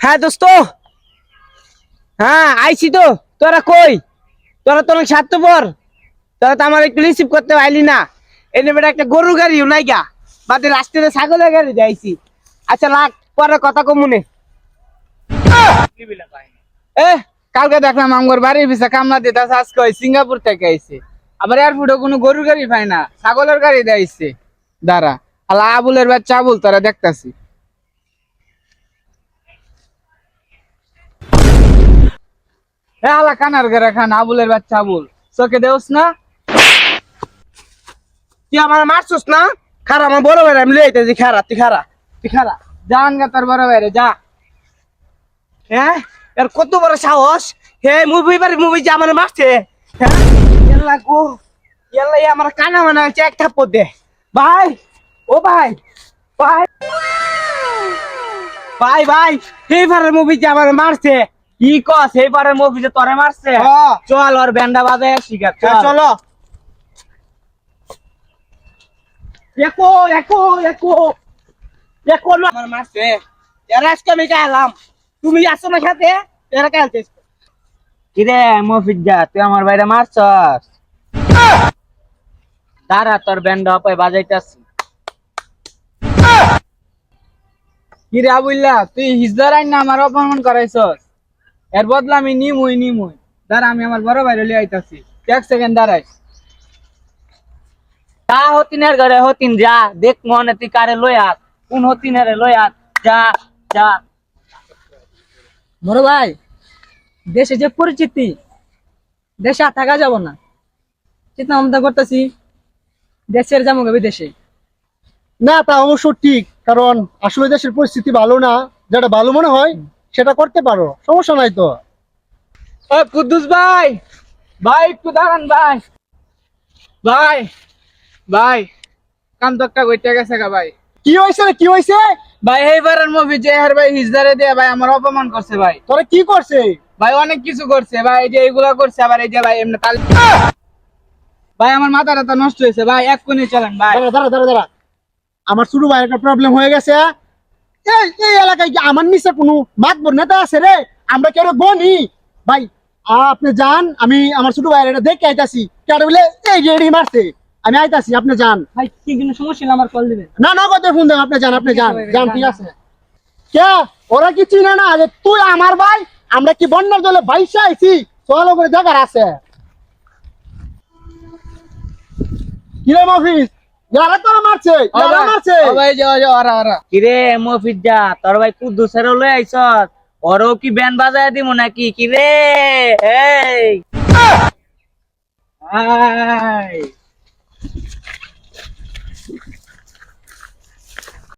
হ্যাঁ দোস্ত, হ্যাঁ আইছি তো। তোরা কই? তোরা তো অনেক স্বার্থপর। তোরা তো আমার একটু রিসিভ করতে পারলি না। এনে বেটা একটা গরুর গাড়িও নাই গা, বাদে রাস্তাতে ছাগলের গাড়ি যাইছি। আচ্ছা লাগ, পরে কথা কমুনে। এ কালকে দেখলাম আমার বাড়ির পিছা কামলা দিতে আজকে ওই সিঙ্গাপুর থেকে আইছে। আবার এয়ারপোর্টে কোনো গরুর গাড়ি পায় না, ছাগলের গাড়ি দিয়েছে। দাঁড়া, আলা আবুলের বাচ্চা আবুল তোরা দেখতাছি। এ আলা কানার গেরা খান, আবুলের বাচ্চা আবুল চোখে দেওস না? তুই আমার মারছস না? খারা আমার বড় ভাই, আমি লইতেছি। খারা তুই, খারা তুই, খারা। জান গা তোর বড় বাইরে যা। হ্যাঁ, এর কত বড় সাহস! হে মুভি যে আমার মারছে। হ্যাঁ, ইয়াল্লা গো, ইয়াল্লা আমার কানা মানা এক থাপ্পড় দে। ভাই, ও ভাই, ভাই, ভাই, ভাই, এইবারের মুভি যে আমার মারছে। কি কস এইবারের মুভিতে তোরে মারছে? হ্যাঁ। চল ওর ব্যান্ডা বাজে শিখা চলো। দেখো, দেখো, দেখো, দেখো না আমার মারছে। এরা আজকে আমি গেলাম, তুমি আসো না সাথে? এরা খেলতে কিরে মফিজ যা, তুই আমার বাইরে মারছস? দাঁড়া তোর ব্যান্ডা অপায় বাজাইতাছি। কিরে আবুল্লা, তুই হিজদার আইন না আমার অপমান করাইছস? এর বদলা আমি নিমুই। দাঁড়া, আমি আমার বড় বাইরে লিয়ে আইতাছি। এক সেকেন্ড দাঁড়াই। যা হতিনের ঘরে হতিন যা, দেখ মনে তুই কারে লই আস, কোন হতিনের লই আস। যা যা। বড় ভাই, দেশে যে পরিচিতি, দেশে আর থাকা যাব না। চিন্তা ভাবনা করতেছি দেশের যাবো বিদেশে। না, তা অবশ্য ঠিক, কারণ আসলে দেশের পরিস্থিতি ভালো না। যেটা ভালো মনে হয় সেটা করতে পারো, সমস্যা নাই তো। ও কুদ্দুস ভাই, ভাই একটু দাঁড়ান ভাই। ভাই, ভাই কাম তো একটা গইতে গেছে গা ভাই। কি হয়েছে রে, কি হয়েছে? ভাই এইবারের মুভি যে হার ভাই হিজদারে দিয়ে ভাই আমার অপমান করছে ভাই। তোরা কি করছে? ভাই অনেক কিছু করছে ভাই, এই যে এইগুলা করছে, আবার এই যে ভাই এমনি তাল। ভাই আমার মাথাটা তো নষ্ট হয়েছে ভাই, এক্ষুনি চলেন ভাই। দাঁড়া দাঁড়া দাঁড়া দাঁড়া, আমার ছোট ভাইয়ের একটা প্রবলেম হয়ে গেছে। এই এই এলাকায় কি আমার নিচে কোনো মাতবর নেতা আছে রে? আমরা কেউ গনি ভাই। আপনি যান, আমি আমার ছোট ভাইয়ের এটা দেখে আইতাছি। কেন বলে এই রেডি মারছে, আমি আইতাছি, আপনি যান। ভাই কি কোনো সমস্যা হলে আমার কল দিবেন। না না, কত ফোন দেন, আপনি যান, আপনি যান যান, ঠিক আছে। কে ওরা কি চিনে না যে তুই আমার ভাই? আমরা কি বন্যার জলে বাইসা আইছি? চলো করে জায়গার আছে কিরম অফিস? যারা তোরা মারছে, যারা মারছে। ও ভাই যে ওরা কিরে মফিজ যা, তোর ভাই কুদ্দুসের লই আইছস, ওরও কি ব্যান্ড বাজায় দিমু নাকি? কিরে এই